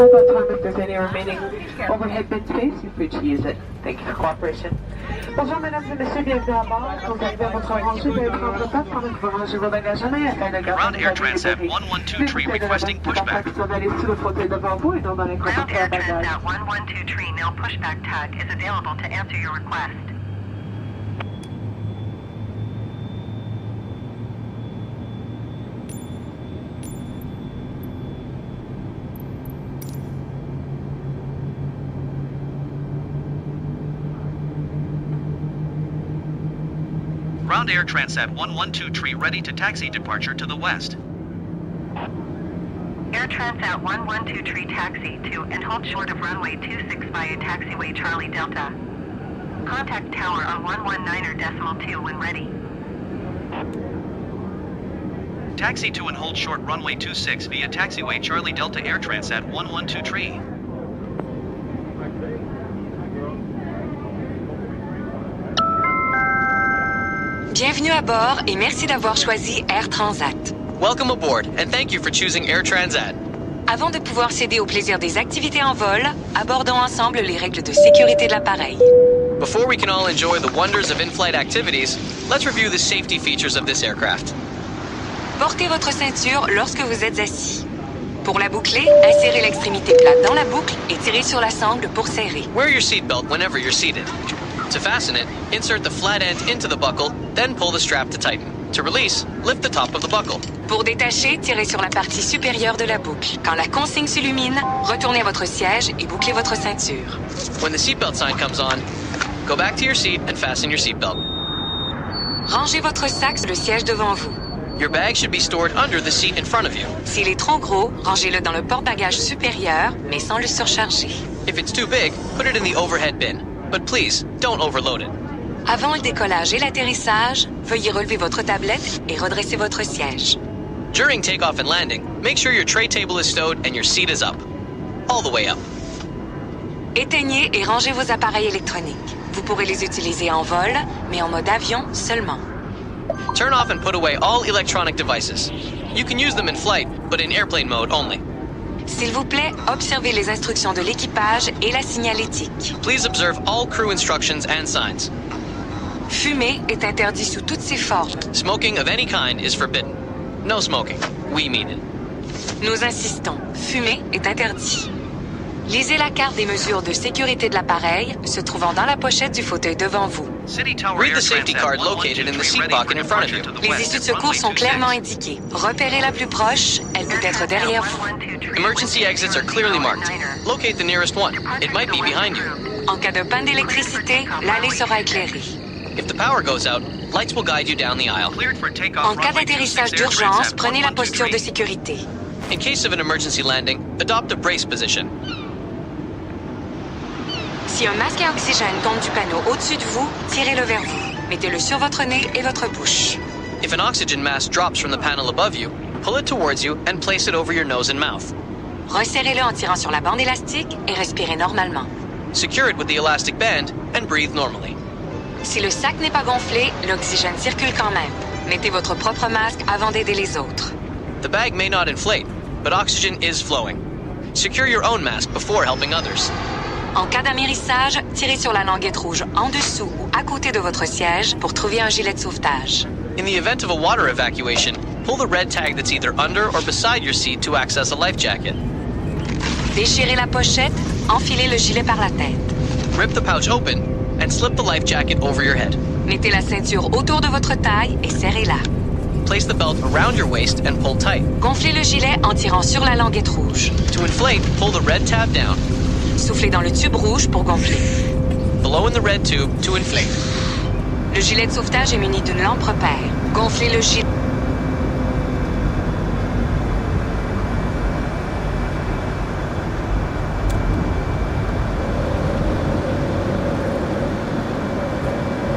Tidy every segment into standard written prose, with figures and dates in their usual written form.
About time if there's any remaining overhead bin space, you're free to use it. Thank you for cooperation. Bonjour mesdames et messieurs, bienvenue à bord. Quand vous arrivez à votre rangée, veuillez prendre place pendant que vous rangez vos bagages à main afin de Ground garder Air Transat 112 requesting pushback. Vous allez sous le fauteuil devant vous et non dans les Ground compartiments Air à bagages. Transat 112 now pushback tag is available to answer your request. Ground Air Transat 112 ready to taxi departure to the west. Air Transat 112 taxi to and hold short of runway 26 via taxiway Charlie Delta. Contact tower on 119.2 when ready. Taxi to and hold short runway 26 via taxiway Charlie Delta Air Transat 112. Bienvenue à bord et merci d'avoir choisi Air Transat. Welcome aboard and thank you for choosing Air Transat. Avant de pouvoir céder au plaisir des activités en vol, abordons ensemble les règles de sécurité de l'appareil. Before we can all enjoy the wonders of in-flight activities, let's review the safety features of this aircraft. Portez votre ceinture lorsque vous êtes assis. Pour la boucler, insérez l'extrémité plate dans la boucle et tirez sur la sangle pour serrer. Wear your seatbelt whenever you're seated. To fasten it, insert the flat end into the buckle, then pull the strap to tighten. To release, lift the top of the buckle. Pour détacher, tirez sur la partie supérieure de la boucle. Quand la consigne s'illumine, retournez à votre siège et bouclez votre ceinture. When the seatbelt sign comes on, go back to your seat and fasten your seatbelt. Rangez votre sac sur le siège devant vous. Your bag should be stored under the seat in front of you. S'il est trop gros, rangez-le dans le porte-bagages supérieur, mais sans le surcharger. If it's too big, put it in the overhead bin. But please, don't overload it. Avant le décollage et l'atterrissage, veuillez relever votre tablette et redresser votre siège. During takeoff and landing, make sure your tray table is stowed and your seat is up. All the way up. Éteignez et rangez vos appareils électroniques. Vous pourrez les utiliser en vol, mais en mode avion seulement. Turn off and put away all electronic devices. You can use them in flight, but in airplane mode only. S'il vous plaît, observez les instructions de l'équipage et la signalétique. Please observe all crew instructions and signs. Fumer est interdit sous toutes ses formes. Smoking of any kind is forbidden. No smoking. We mean it. Nous insistons, fumer est interdit. Lisez la carte des mesures de sécurité de l'appareil se trouvant dans la pochette du fauteuil devant vous. Read the safety card located in the seat pocket in front of you. Les issues de secours sont clairement indiquées. Repérez la plus proche, elle peut être derrière vous. Emergency exits are clearly marked. Locate the nearest one. It might be behind you. En cas de panne d'électricité, l'allée sera éclairée. If the power goes out, lights will guide you down the aisle. En cas d'atterrissage d'urgence, prenez la posture de sécurité. In case of an emergency landing, adopt a brace position. Si un masque à oxygène tombe du panneau au-dessus de vous, tirez-le vers vous. Mettez-le sur votre nez et votre bouche. If an oxygen mask drops from the panel above you, pull it towards you and place it over your nose and mouth. Resserrez-le en tirant sur la bande élastique et respirez normalement. Secure it with the elastic band and breathe normally. Si le sac n'est pas gonflé, l'oxygène circule quand même. Mettez votre propre masque avant d'aider les autres. The bag may not inflate, but oxygen is flowing. Secure your own mask before helping others. En cas d'amérissage, tirez sur la languette rouge en dessous ou à côté de votre siège pour trouver un gilet de sauvetage. In the event of a water evacuation, pull the red tag that's either under or beside your seat to access a life jacket. Déchirez la pochette, enfilez le gilet par la tête. Rip the pouch open and slip the life jacket over your head. Mettez la ceinture autour de votre taille et serrez-la. Place the belt around your waist and pull tight. Gonflez le gilet en tirant sur la languette rouge. To inflate, pull the red tab down. Soufflez dans le tube rouge pour gonfler. Blow in the red tube to inflate. Le gilet de sauvetage est muni d'une lampe repère. Gonflez le gilet.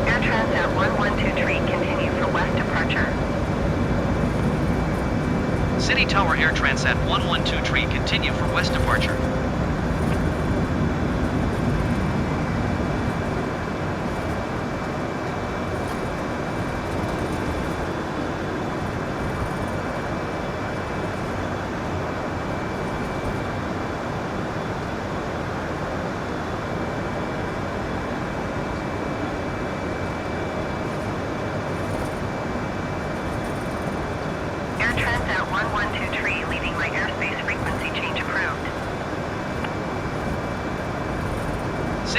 Air Transat 112 continue for west departure. City Tower Air Transat 112 continue for west departure.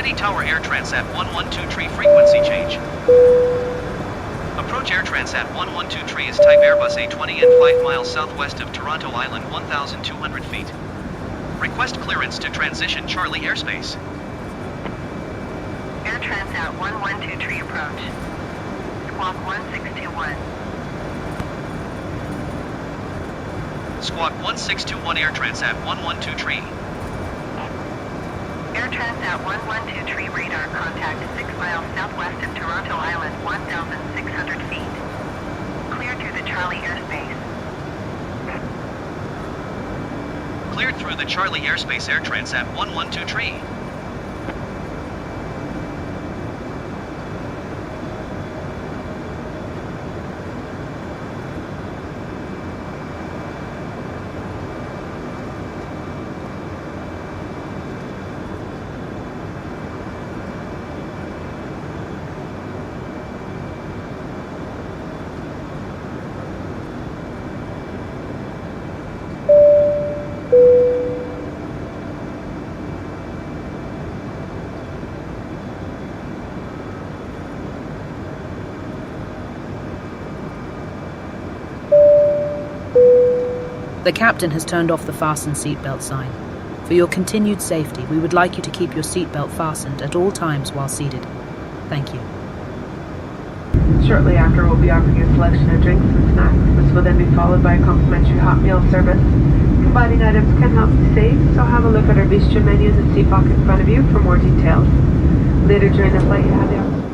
City Tower Air Transat 112 frequency change. Approach Air Transat 112 is type Airbus A20 and 5 miles southwest of Toronto Island 1,200 feet. Request clearance to transition Charlie airspace. Air Transat 112 approach. Squawk 1621. Squawk 1621 Air Transat 112 Air Transat 112 radar contact 6 miles southwest of Toronto Island 1,600 feet. Cleared through the Charlie airspace. Cleared through the Charlie airspace Air Transat 112 The captain has turned off the fasten seatbelt sign. For your continued safety, we would like you to keep your seatbelt fastened at all times while seated. Thank you. Shortly after, we'll be offering a selection of drinks and snacks. This will then be followed by a complimentary hot meal service. Combining items can help to save, so have a look at our bistro menus and seat pocket in front of you for more details. Later during the flight, you have the opportunity.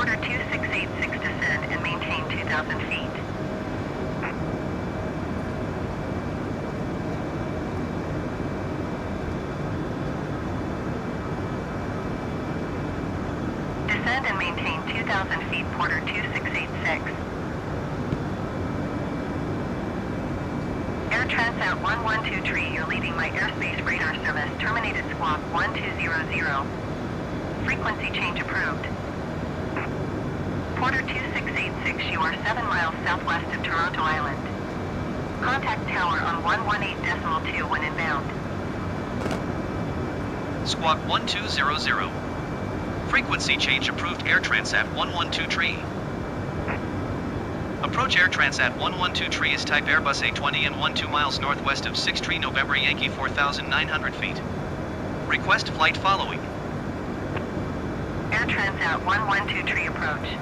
Porter 2686 descend and maintain 2,000 feet. Descend and maintain 2,000 feet, Porter 2686. Air Transat 112 you're leaving my airspace radar service. Terminated squawk 1200. Frequency change approved. Porter 2686, you are 7 miles southwest of Toronto Island. Contact tower on 118.2 when inbound. Squawk 1200. Frequency change approved Air Transat 112 Approach Air Transat 112 is type Airbus A20 and 12 miles northwest of 63 November Yankee 4,900 feet. Request flight following. Air Transat 112 approach.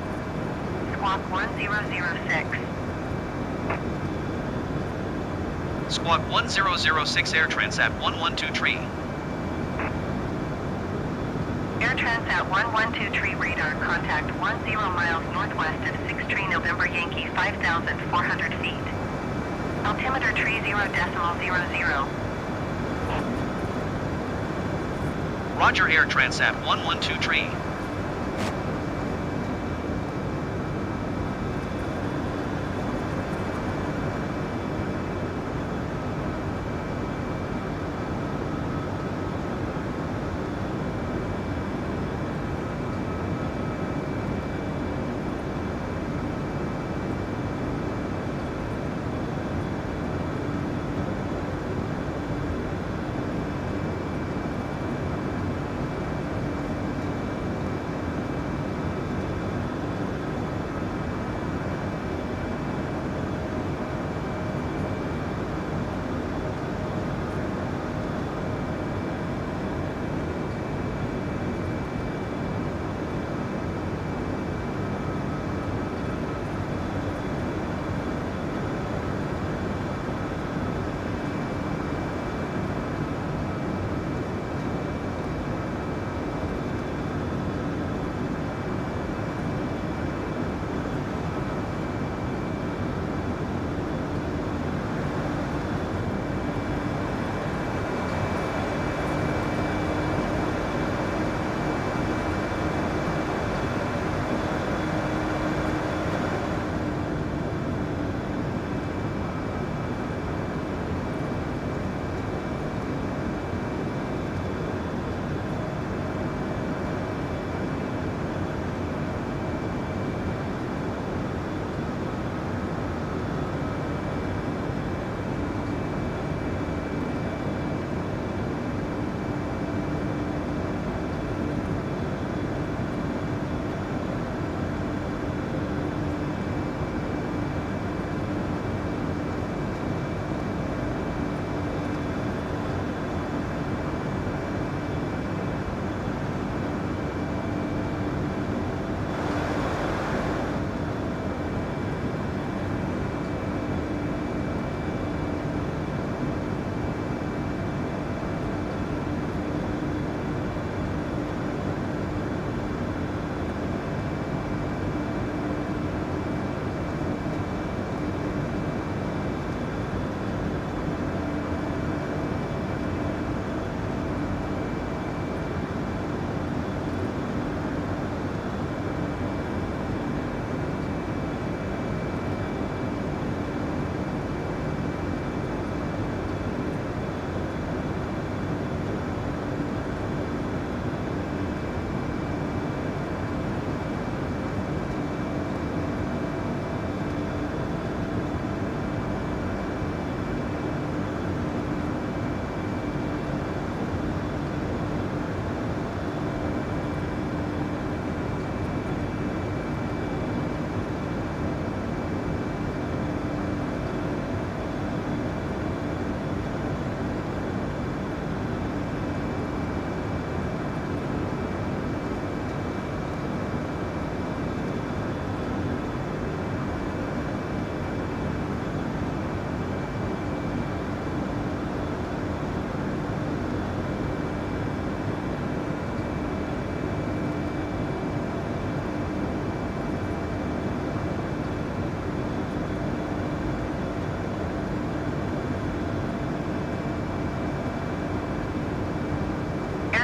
Squawk 1006. Squawk 1006 Air Transat 112 Air Transat 112 radar contact 10 miles northwest of 63 November Yankee 5,400 feet. Altimeter 30.00. Roger Air Transat 112 Tree.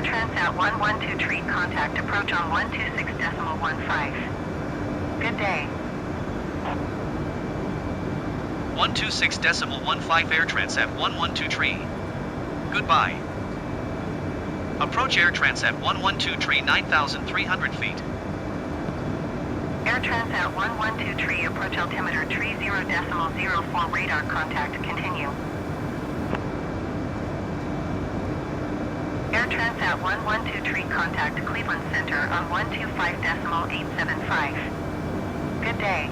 Transat 112 Tree, contact approach on 126.15. Good day. 126.15 Air Transat 112 Tree. Goodbye. Approach Air Transat 112 Tree 9,300 feet. Air Transat 112 Tree, approach altimeter 30.04 radar contact, continue. Air Transat 112 Tree, contact Cleveland Center on 125.875. Good day.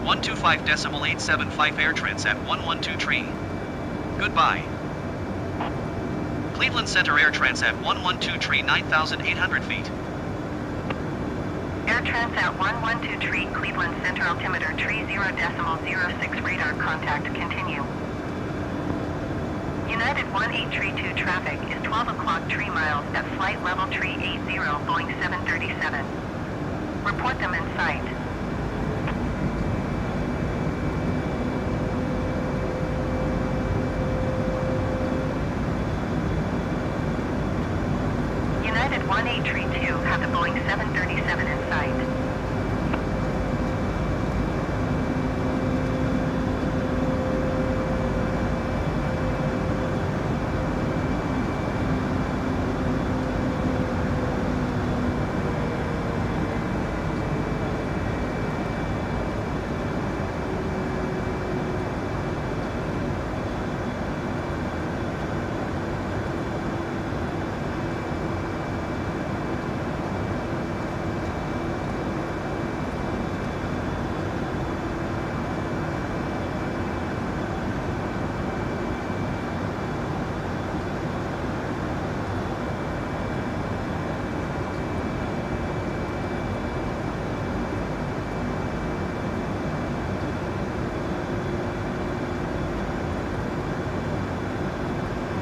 125.875 Air Transat 112 Tree. Goodbye. Cleveland Center Air Transat 112 Tree 9,800 feet. Air Transat 112 Tree, Cleveland Center, altimeter 30.06 radar contact, continue. United 1832 traffic is 12 o'clock tree miles at flight level tree 80, Boeing 737. Report them in sight. 1832 have the Boeing 737 in sight.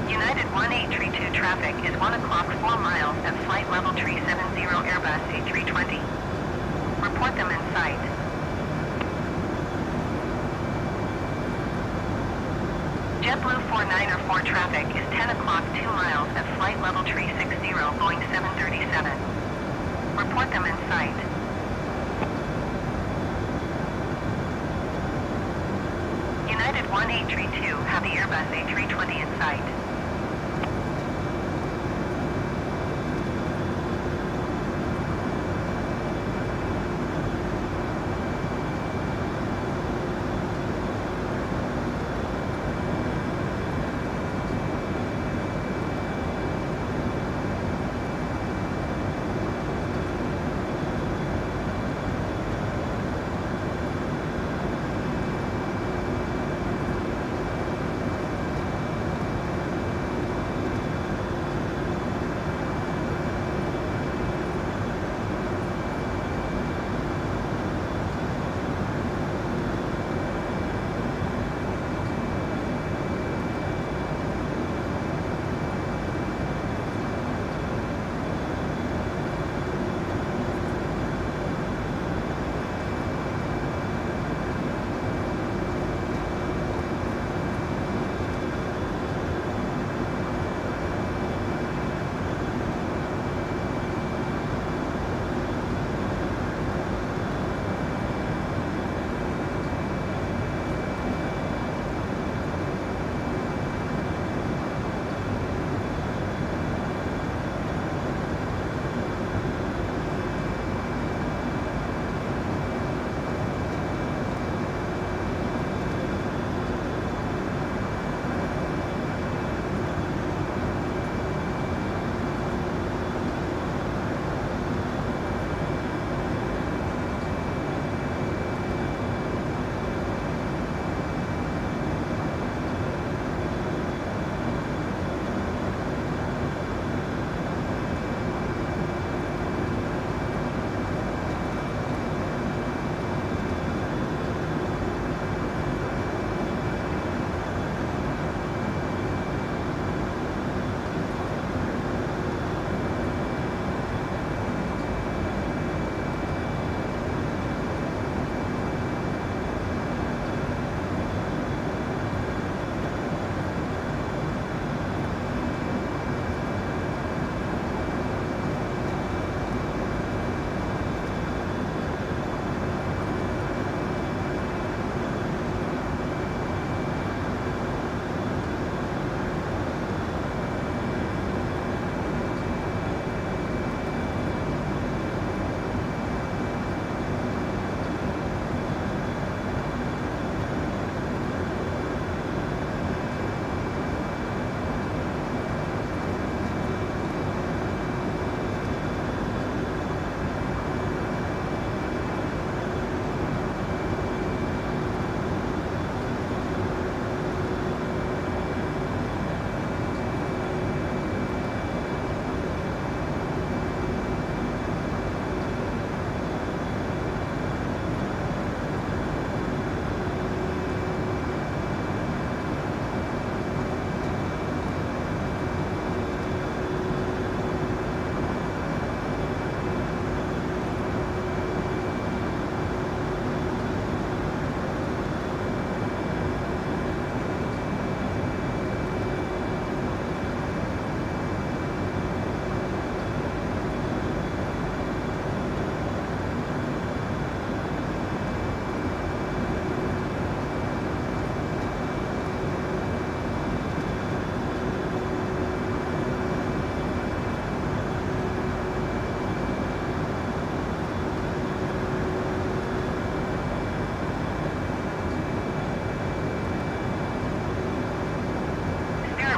United 1832 traffic is 1 o'clock 4 miles at flight level 370 Airbus A320. Report them in sight. JetBlue 4904 traffic is 10 o'clock 2 miles at flight level 360 Boeing 737. Report them in sight. United 1832 have the Airbus A320 in sight.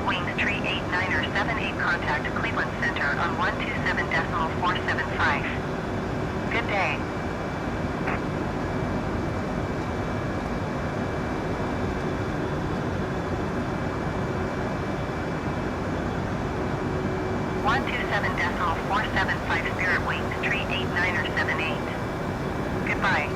Wings Tree 89er78, contact Cleveland Center on 127.475. Good day. One two seven decimal 475 Spirit Wings Tree 89er78. Goodbye.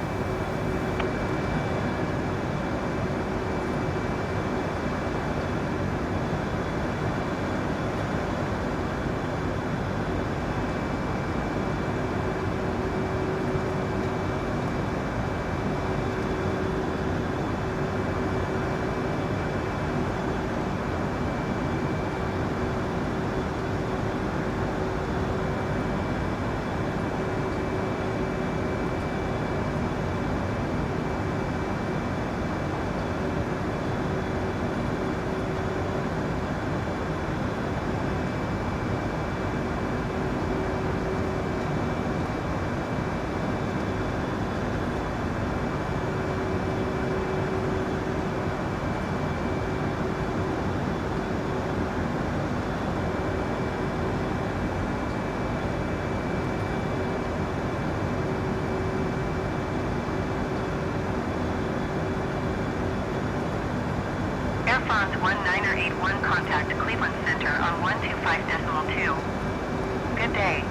Air France 1981, contact Cleveland Center on 125.2. Good day.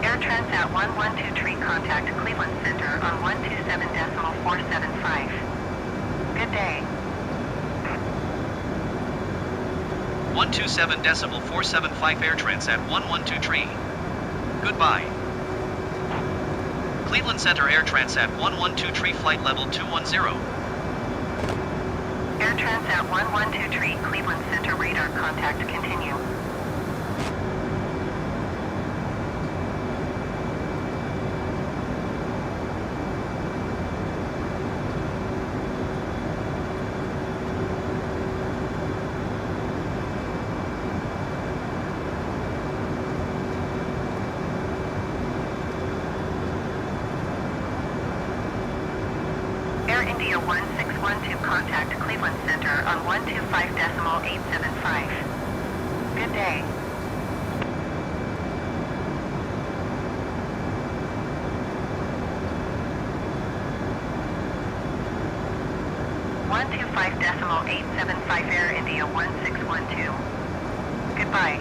Air Transat 112 contact Cleveland Center on 127.475. Good day. 127.475 Air Transat 112 Tree. Goodbye. Cleveland Center Air Transat 112 Tree flight level 210. Air Transat 112 Tree, Cleveland Center radar contact continue. Air India 1612, contact Cleveland Center on 125.875. Good day. One two five decimal 875 Air India 1612. Goodbye.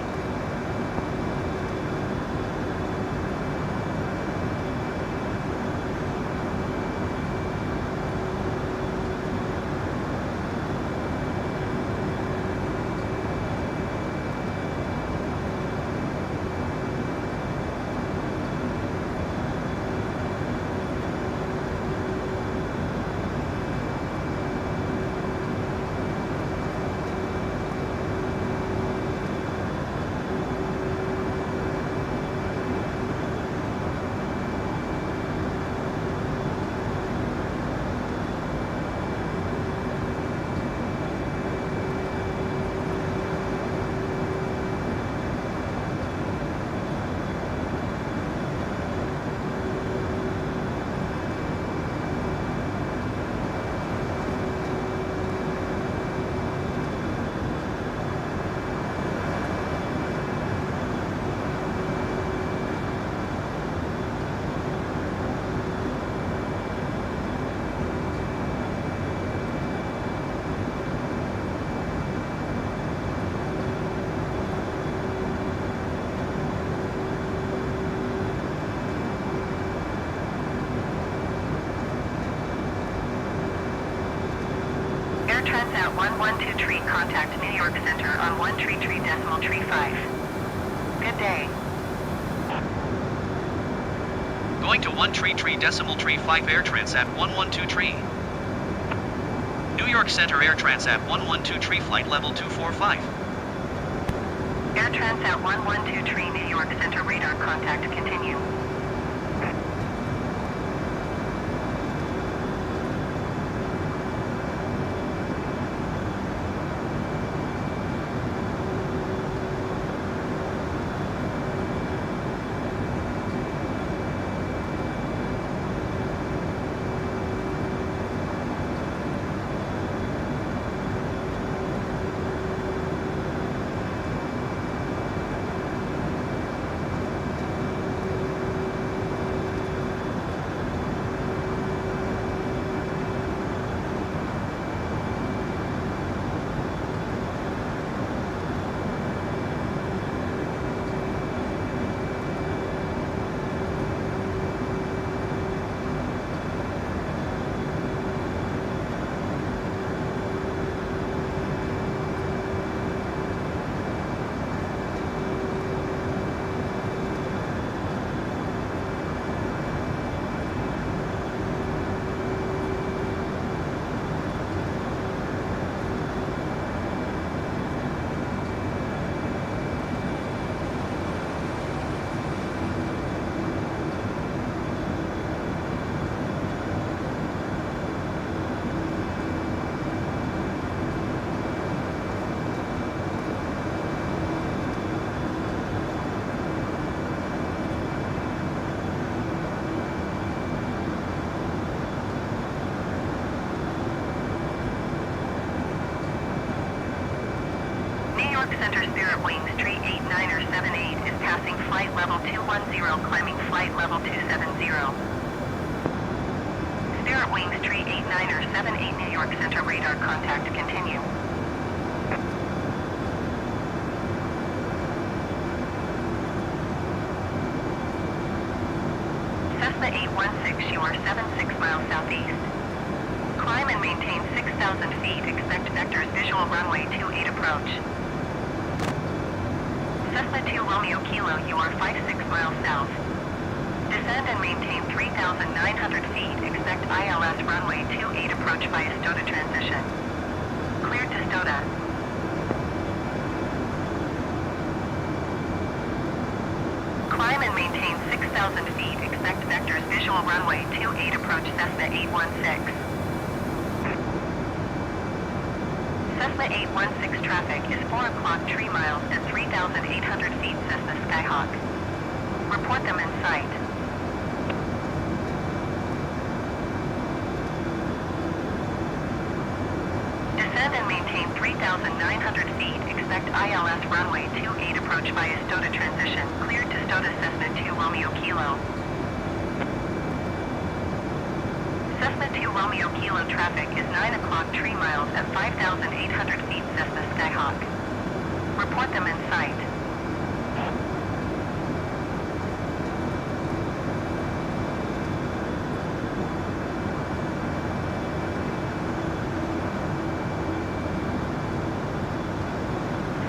Air Transat 112 contact New York Center on 133.35. Good day. Go Going to 133.5 Air Transat 112 New York Center Air Transat 112 flight level 245. Air Transat 112 New York Center radar contact continue. Center Spirit Wings 38978 is passing flight level 210, climbing flight level 270. Spirit Wings 38978 New York Center radar contact continue. Cessna 816, you are 76 miles southeast. Climb and maintain 6,000 feet, expect vectors visual runway 28 approach. Cessna 2 Romeo Kilo, you are 56 miles south. Descend and maintain 3,900 feet, expect ILS runway 28 approach via STOTA transition. Cleared to STOTA. Climb and maintain 6,000 feet, expect vectors visual runway 28 approach Cessna 816. Cessna 816 traffic is 4 o'clock 3 miles at 3,800 feet Cessna Skyhawk. Report them in sight. Descend and maintain 3,900 feet, expect ILS runway 28 approach via STOTA transition, cleared to STOTA Cessna 2 Romeo Kilo. Cessna 2 Romeo Kilo traffic is 9 o'clock 3 miles at 5,800 feet Cessna Skyhawk. Report them in sight.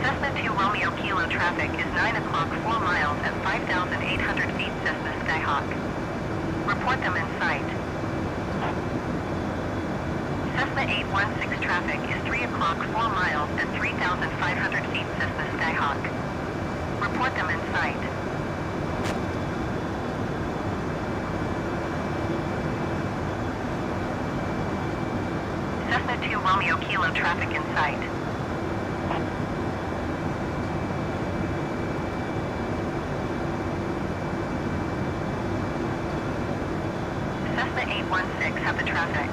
Cessna 2 Romeo Kilo traffic is 9 o'clock 4 miles at 5,800 feet Cessna Skyhawk. Report them in sight. Cessna 816 traffic is 3 o'clock 4 miles at 3,500 feet Cessna Skyhawk. Report them in sight. Cessna 2 Romeo Kilo traffic in sight. Cessna 816 have the traffic.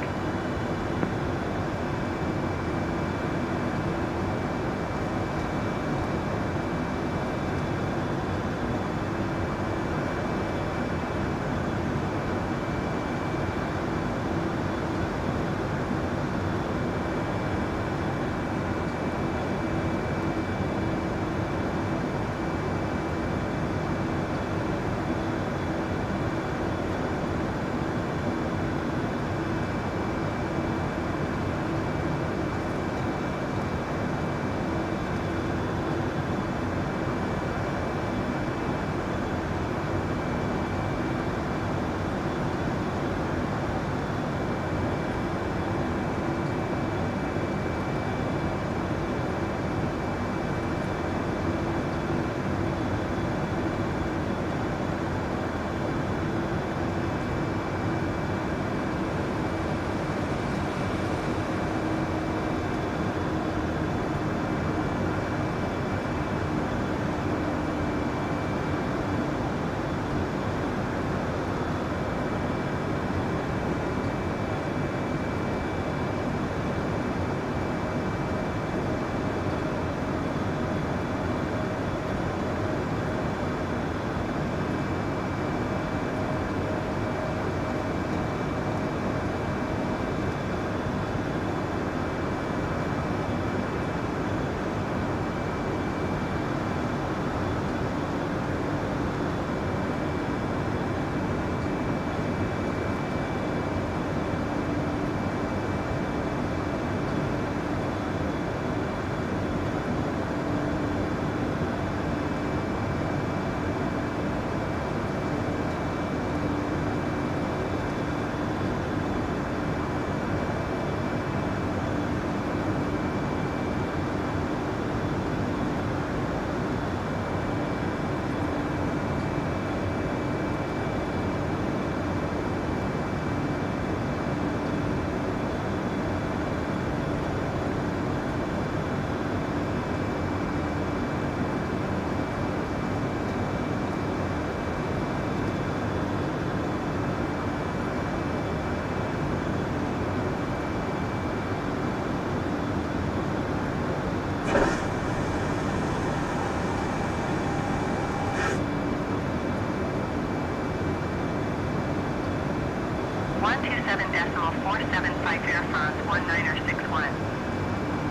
127.475 Air France 1961.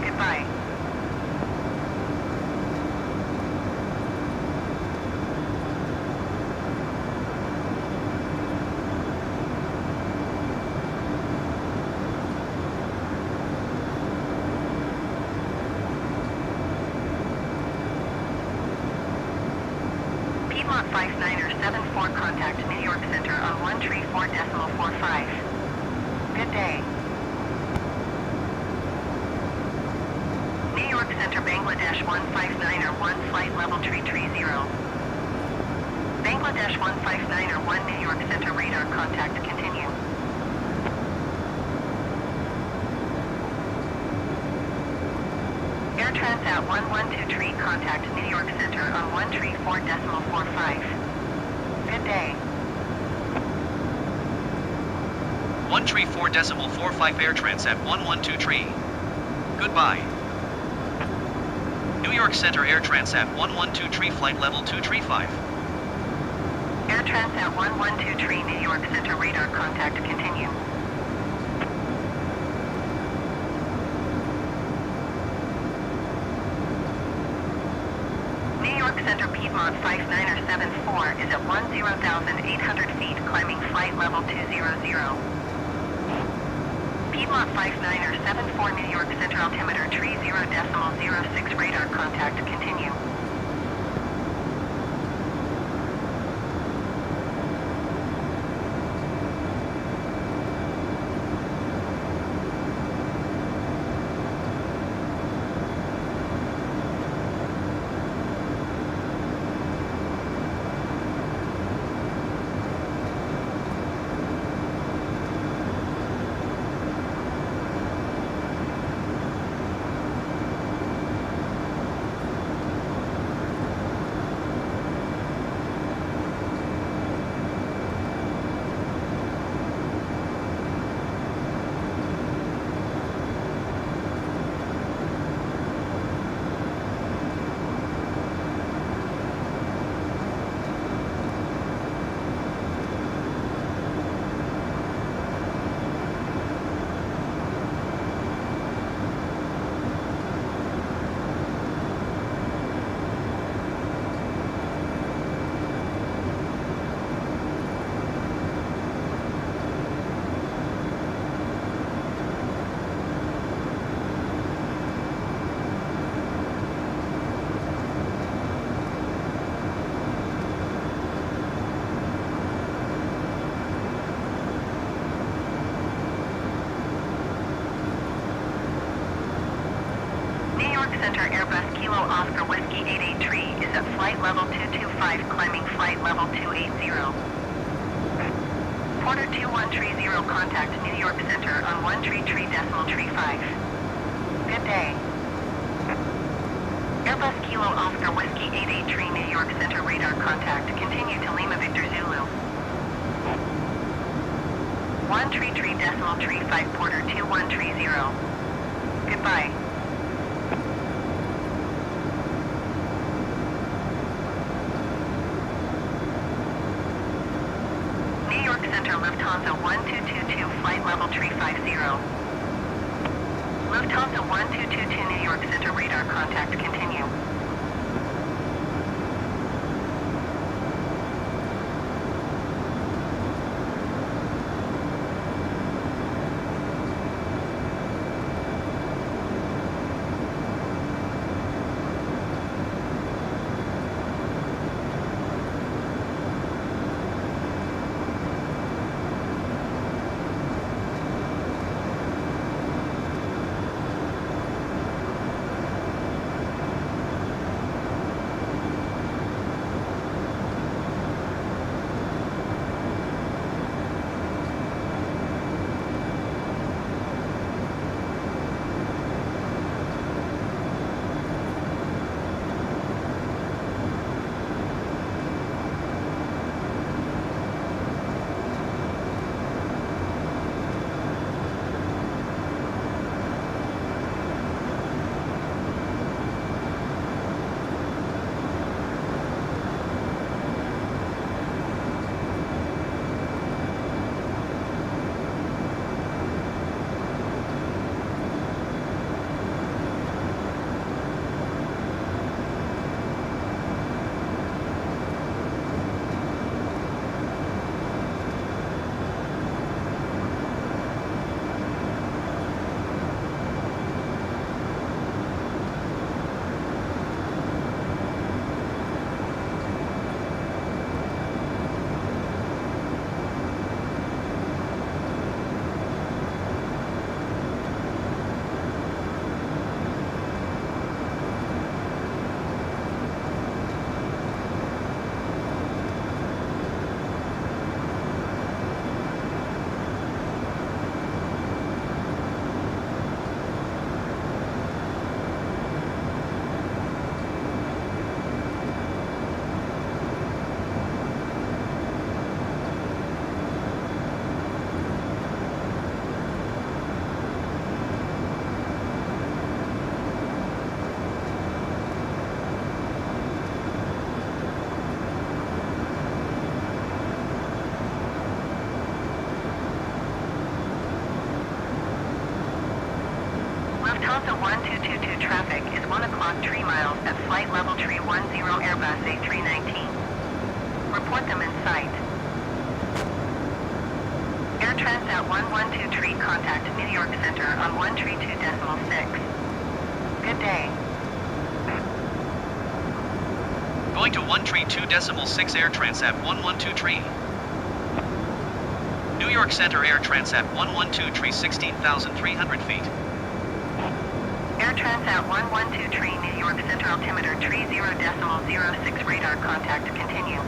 Goodbye. Piedmont 5974, contact New York Center on 134.45. Good day. New York Center, Bangladesh 159 flight level 330. Bangladesh 159 New York Center, radar contact, continue. Air Transat 1123, contact New York Center on 134.45. Good day. 134.45 Air Transat 1123. Goodbye. New York Center Air Transat 1123 flight level 235. Air Transat 1123 New York Center, radar contact, continue. New York Center, Piedmont 5974 is at 10,800 feet, climbing flight level 200. Piedmont 5974 New York Center, altimeter 30.06, radar contact, continue. Center Airbus Kilo Oscar Whiskey 883 is at flight level 225, climbing flight level 280. Porter 2130, contact New York Center on 133.35. Good day. Airbus Kilo Oscar Whiskey 883 New York Center, radar contact, continue to Lima Victor Zulu. 133.35 Porter 2130. Goodbye. New York Center Lufthansa 1222 flight level 350. Lufthansa 1222 New York Center, radar contact, continue. Delta 1222 traffic is 1 o'clock 3 miles at flight level 310 Airbus A319. Report them in sight. Air Transat 1123 contact New York Center on 132.6. Good day. Going to 132.6 Air Transat 1123. New York Center Air Transat 112 16,300 feet. Air Transat 1123 New York Center altimeter 30.06 radar contact continue.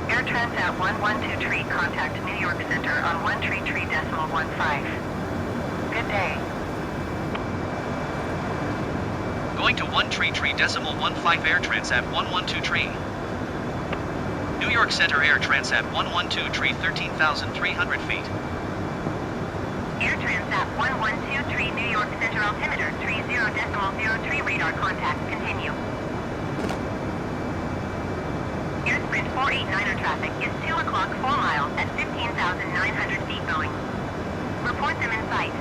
Air Transat 1123 contact New York Center on 133.15. Good day. Going to 133.15 Air Transat 1123. New York Center Air Transat 1123 13,300 feet. Air Transat 1123 New York Center altimeter 30.03 radar contact continue. Air Sprint 489er traffic is 2 o'clock 4 miles at 15,900 feet going. Report them in sight.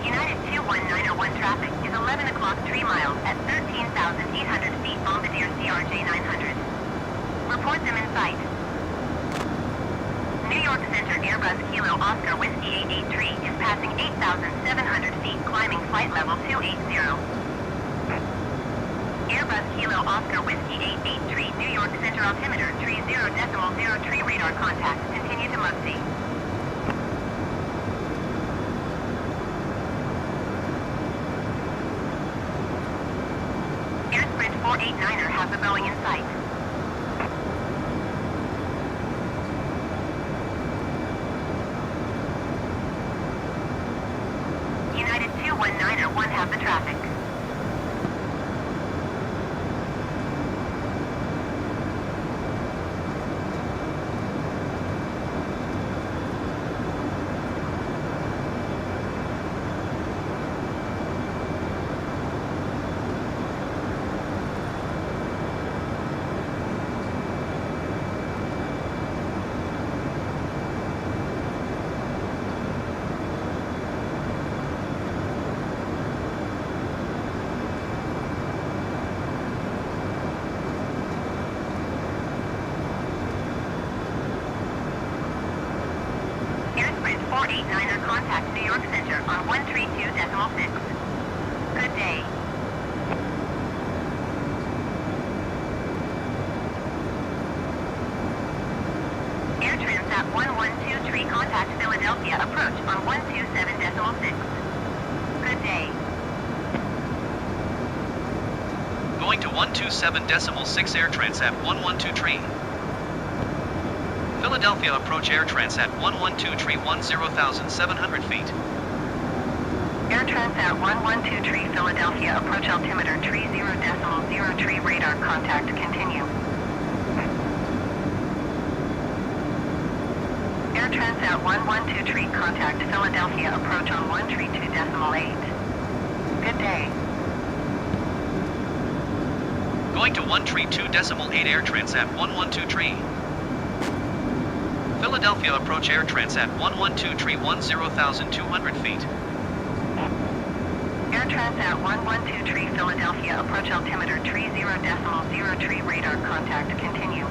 United 21901 traffic is 11 o'clock 3 miles at 13,800 feet Bombardier CRJ 900. Report them in sight. New York Center Airbus Kilo Oscar Whiskey 883 is passing 8,700 feet climbing flight level 280. Airbus Kilo Oscar Whiskey 883 New York Center altimeter 30.03 radar contact. Continue to Muggsy. Air Sprint 489er has the Boeing in sight. United 219er 1 have the traffic. 489er contact New York Center on 132.6. Good day. Air Transat 1123 contact Philadelphia approach on 127.6. Good day. Going to 127.6 Air Transat 112 Philadelphia approach Air Transat 112 10,700 feet. Air Transat 1123 Philadelphia approach altimeter 30.03 radar contact continue. Air Transat 1123 contact Philadelphia approach on 132.8. Good day. Going to 132.8 Air Transat 1123 Philadelphia approach Air Transat 1123 10,200 feet. Air Transat 1123 Philadelphia approach altimeter 30.03 radar contact continue.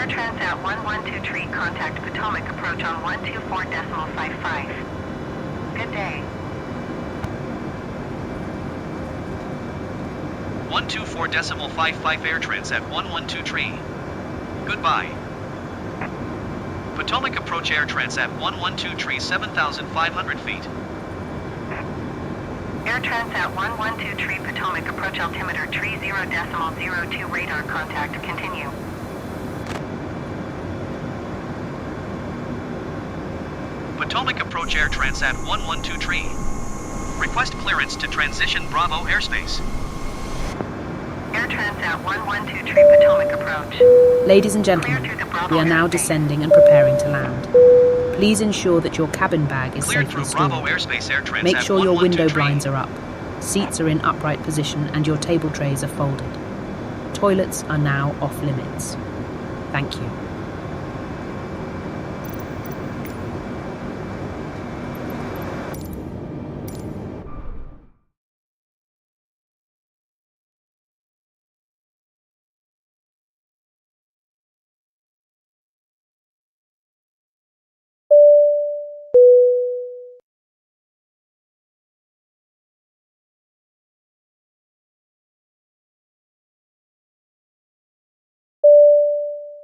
Air Transat 1123 contact Potomac approach on 124.55. Good day. 124.55 Air Transat 1123. Goodbye. Potomac approach Air Transat 1123 7,500 feet. Air Transat 1123 Potomac approach altimeter 30.02 radar contact continue. Potomac approach Air Transat 1123. Request clearance to transition Bravo airspace. Air Transat 1123 Potomac approach. Ladies and gentlemen, we are now descending and preparing to land. Please ensure that your cabin bag is Cleared safely through Bravo stored. airspace Air Transat Make sure your window 1123. blinds are up, seats are in upright position, and your table trays are folded. Toilets are now off limits. Thank you.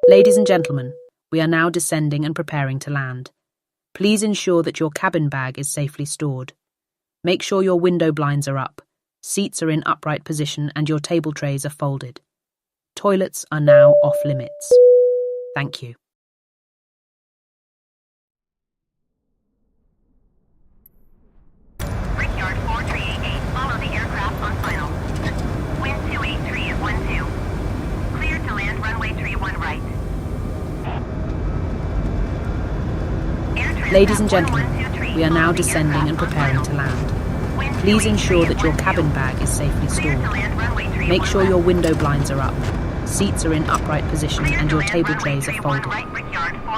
Ladies and gentlemen, we are now descending and preparing to land. Please ensure that your cabin bag is safely stored. Make sure your window blinds are up, seats are in upright position, and your table trays are folded. Toilets are now off limits. Thank you. Brickyard 4388, follow the aircraft on final. Wind 283 at 12. Clear to land runway 31 right. Ladies and gentlemen, we are now descending and preparing to land. Please ensure that your cabin bag is safely stored. Make sure your window blinds are up, seats are in upright position, and your table trays are folded.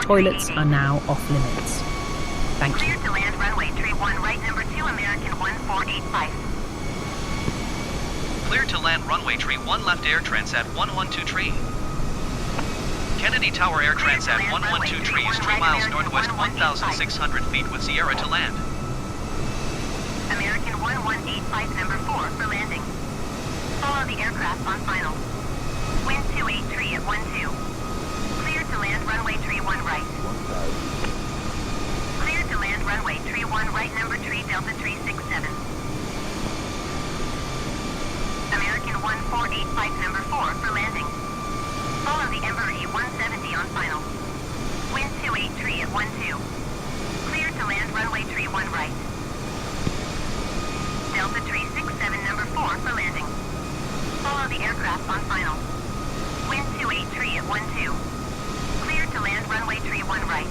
Toilets are now off limits. Thank you. Clear to land runway 31 right, number 2, American 1485. Clear to land runway 31 left Air Transat 112 Kennedy Tower Air Transat 112 is 3 miles northwest 1,600 feet with Sierra to land. American 1185, number 4 for landing. Follow the aircraft on final. Wind 283 at 12. Clear to land runway 31 right. Clear to land runway 31 right, number 3, Delta 367. American 1485, number 4 for landing. Follow the Embraer E170 on final. Wind 283 at 12. Clear to land runway 31 right. Delta 367, number 4 for landing. Follow the aircraft on final. Wind 283 at 12. Clear to land runway 31 right.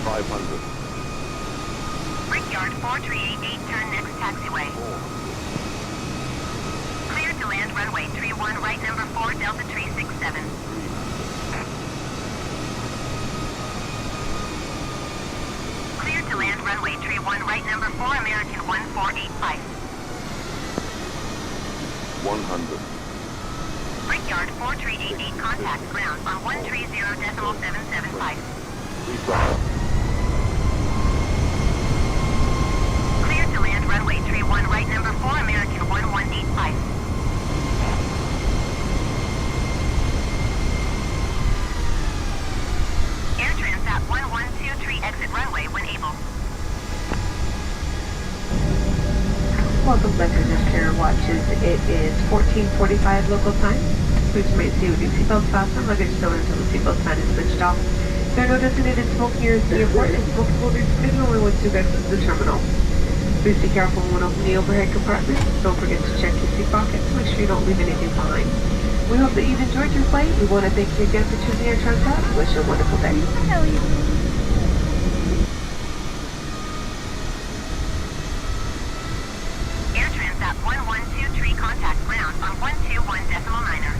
500. Brickyard 4388, turn next taxiway. Clear to land runway 31 right, number 4, Delta 367. Clear to land runway 31 right, number 4, American 1485. 100. Brickyard 4388, contact ground on 130.775. Reply. Clear to land runway 31 right, number 4, American 1185. Air Transat 1123, exit runway when able. Welcome back to this Care Watches. It is 14:45 local time. Please remain seated with your seatbelts fastened, luggage still until the seatbelt sign is switched off. There are no designated smoke near the airport, and smoking will be forbidden only once you exit the terminal. Please be careful when opening the overhead compartments. Don't forget to check your seat pockets. Make sure you don't leave anything behind. We hope that you've enjoyed your flight. We want to thank you again for choosing Air Transat. Wish you a wonderful day. Air Transat 1123, contact ground on 121.9er.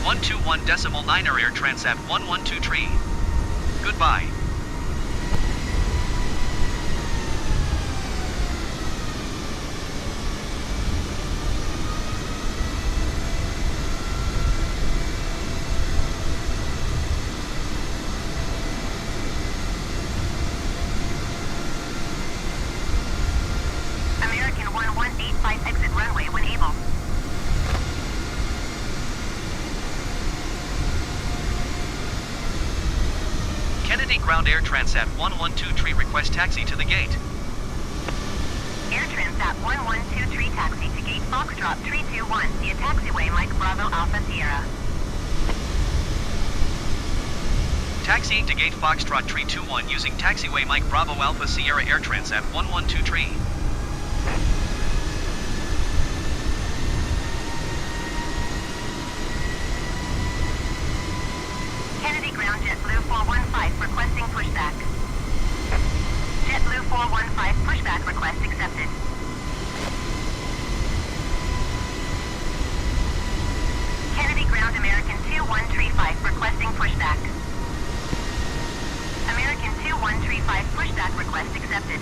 121.9er Air Transat 1123. Goodbye. American 1185, exit runway when able. Kennedy Ground Air Transat 1123 request taxi to the gate. Air Transat 1123, taxi to gate Foxtrot 321 via taxiway Mike Bravo Alpha Sierra. Taxiing to gate Foxtrot 321 using taxiway Mike Bravo Alpha Sierra Air Transat 1123. Kennedy Ground JetBlue 415 requesting pushback. JetBlue 415 pushback request accepted. Kennedy Ground American 2135 requesting pushback. American 2135 pushback request accepted.